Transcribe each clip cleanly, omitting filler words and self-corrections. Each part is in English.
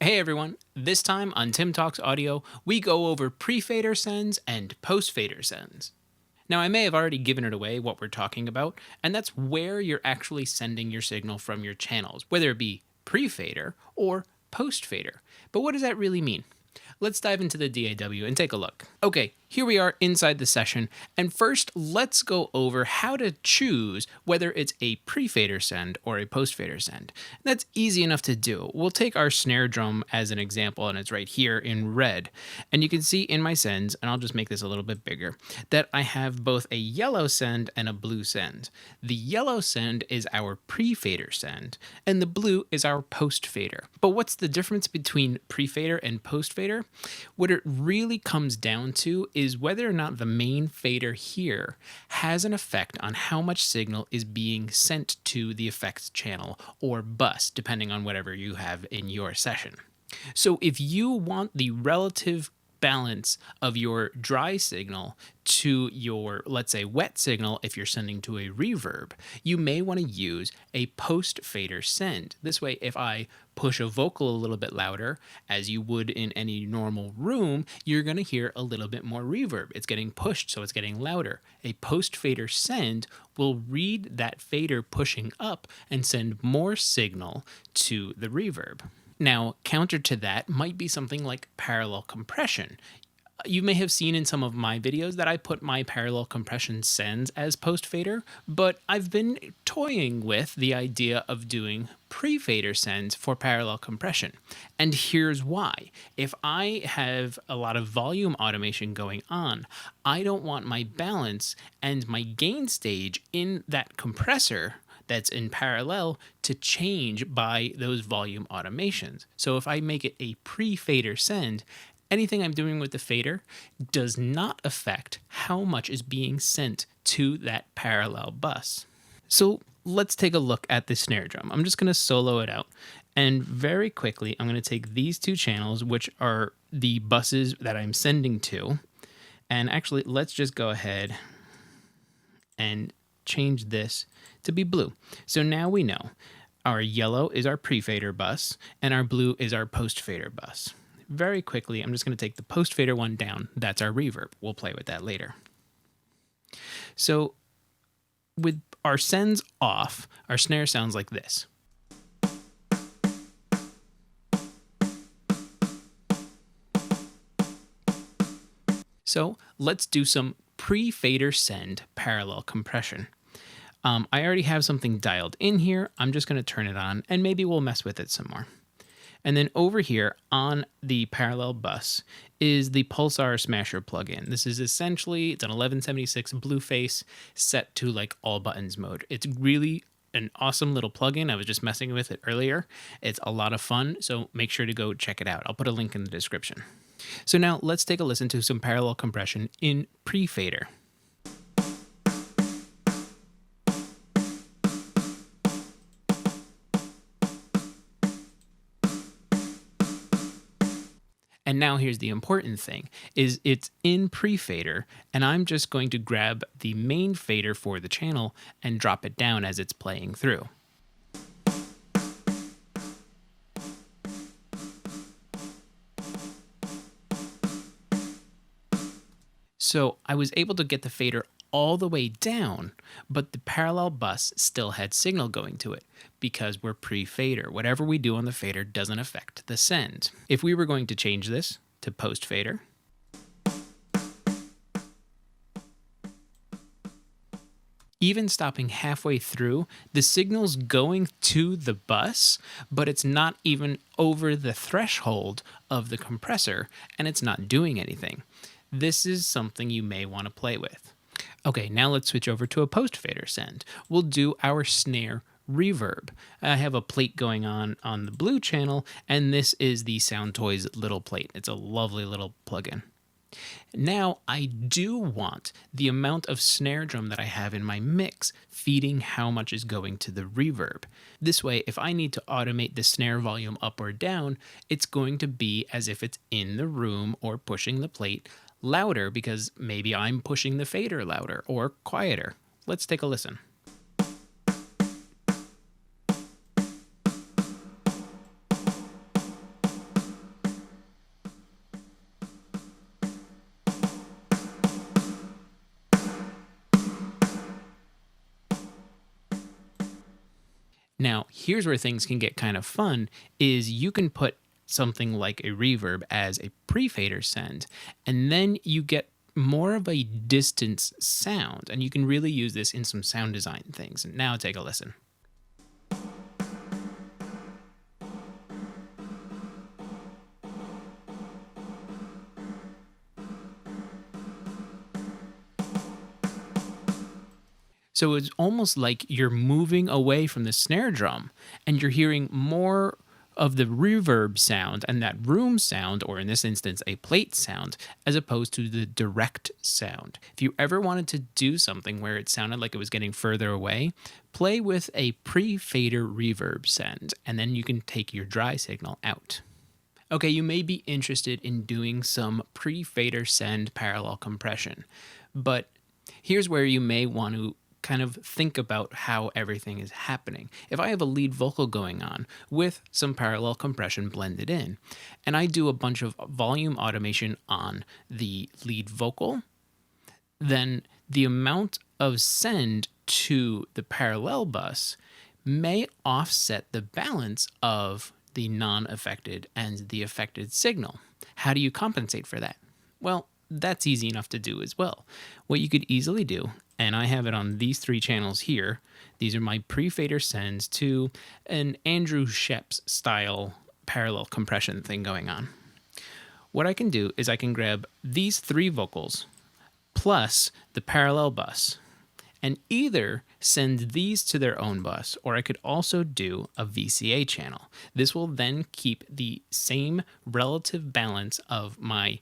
Hey everyone, this time on Tim Talks Audio, we go over pre-fader sends and post-fader sends. Now, I may have already given it away what we're talking about, and that's where you're actually sending your signal from your channels, whether it be pre-fader or post-fader. But what does that really mean? Let's dive into the DAW and take a look. Okay, here we are inside the session, and first let's go over how to choose whether it's a pre-fader send or a post-fader send. That's easy enough to do. We'll take our snare drum as an example, and it's right here in red. And you can see in my sends, and I'll just make this a little bit bigger, that I have both a yellow send and a blue send. The yellow send is our pre-fader send, and the blue is our post-fader. But what's the difference between pre-fader and post-fader? What it really comes down to is whether or not the main fader here has an effect on how much signal is being sent to the effects channel or bus, depending on whatever you have in your session. So if you want the relative balance of your dry signal to your, let's say, wet signal, if you're sending to a reverb, you may want to use a post-fader send. This way, if I push a vocal a little bit louder, as you would in any normal room, you're going to hear a little bit more reverb. It's getting pushed, so it's getting louder. A post-fader send will read that fader pushing up and send more signal to the reverb. Now, counter to that might be something like parallel compression. You may have seen in some of my videos that I put my parallel compression sends as post-fader, but I've been toying with the idea of doing pre-fader sends for parallel compression. And here's why. If I have a lot of volume automation going on, I don't want my balance and my gain stage in that compressor that's in parallel to change by those volume automations. So if I make it a pre-fader send, anything I'm doing with the fader does not affect how much is being sent to that parallel bus. So let's take a look at the snare drum. I'm just going to solo it out. And very quickly, I'm going to take these two channels, which are the buses that I'm sending to. And actually, let's just go ahead and change this to be blue. So now we know our yellow is our pre-fader bus and our blue is our post-fader bus. Very quickly, I'm just going to take the post-fader one down. That's our reverb. We'll play with that later. So with our sends off, our snare sounds like this. So let's do some pre-fader send parallel compression. I already have something dialed in here. I'm just going to turn it on and maybe we'll mess with it some more. And then over here on the parallel bus is the Pulsar Smasher plugin. This is essentially, it's an 1176 Blueface set to like all buttons mode. It's really an awesome little plugin. I was just messing with it earlier. It's a lot of fun, so make sure to go check it out. I'll put a link in the description. So now let's take a listen to some parallel compression in pre-fader. And now here's the important thing, is it's in pre-fader, and I'm just going to grab the main fader for the channel and drop it down as it's playing through. So I was able to get the fader all the way down, but the parallel bus still had signal going to it because we're pre-fader. Whatever we do on the fader doesn't affect the send. If we were going to change this to post-fader, even stopping halfway through, the signal's going to the bus, but it's not even over the threshold of the compressor, and it's not doing anything. This is something you may want to play with. Okay, now let's switch over to a post-fader send. We'll do our snare reverb. I have a plate going on the blue channel, and this is the Soundtoys little plate. It's a lovely little plugin. Now, I do want the amount of snare drum that I have in my mix feeding how much is going to the reverb. This way, if I need to automate the snare volume up or down, it's going to be as if it's in the room or pushing the plate louder because maybe I'm pushing the fader louder or quieter. Let's take a listen. here's where things can get kind of fun, is you can put something like a reverb as a pre-fader send, and then you get more of a distance sound, and you can really use this in some sound design things. And now take a listen. So it's almost like you're moving away from the snare drum and you're hearing more of the reverb sound and that room sound, or in this instance, a plate sound, as opposed to the direct sound. If you ever wanted to do something where it sounded like it was getting further away, play with a pre-fader reverb send, and then you can take your dry signal out. Okay, you may be interested in doing some pre-fader send parallel compression, but here's where you may want to kind of think about how everything is happening. If I have a lead vocal going on with some parallel compression blended in, and I do a bunch of volume automation on the lead vocal, then the amount of send to the parallel bus may offset the balance of the non-affected and the affected signal. How do you compensate for that? Well, that's easy enough to do as well. What you could easily do, and I have it on these 3 channels here, these are my pre-fader sends to an Andrew Sheps style parallel compression thing going on. What I can do is I can grab these 3 vocals plus the parallel bus and either send these to their own bus, or I could also do a VCA channel. This will then keep the same relative balance of my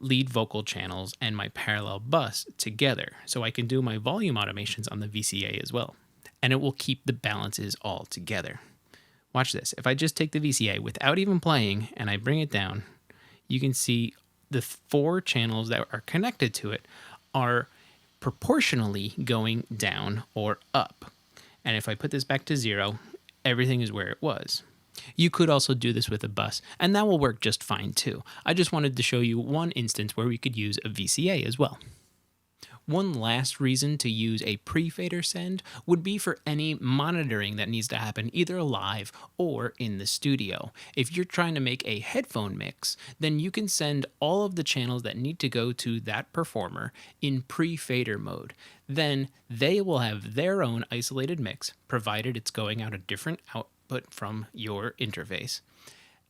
lead vocal channels and my parallel bus together. So I can do my volume automations on the VCA as well. And it will keep the balances all together. Watch this. If I just take the VCA without even playing and I bring it down, you can see the 4 channels that are connected to it are proportionally going down or up. And if I put this back to 0, everything is where it was. You could also do this with a bus, and that will work just fine too. I just wanted to show you one instance where we could use a VCA as well. One last reason to use a pre-fader send would be for any monitoring that needs to happen either live or in the studio. If you're trying to make a headphone mix, then you can send all of the channels that need to go to that performer in pre-fader mode. Then they will have their own isolated mix, provided it's going out a different output from your interface.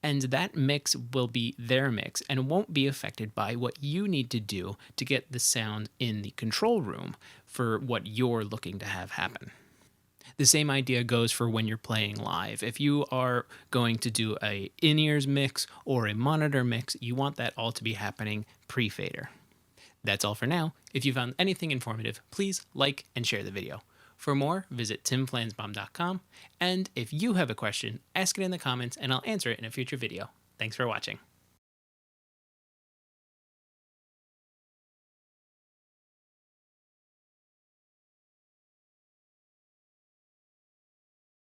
And that mix will be their mix and won't be affected by what you need to do to get the sound in the control room for what you're looking to have happen. The same idea goes for when you're playing live. If you are going to do a in-ears mix or a monitor mix, you want that all to be happening pre-fader. That's all for now. If you found anything informative, please like and share the video. For more, visit timflansbaum.com, and if you have a question, ask it in the comments and I'll answer it in a future video. Thanks for watching.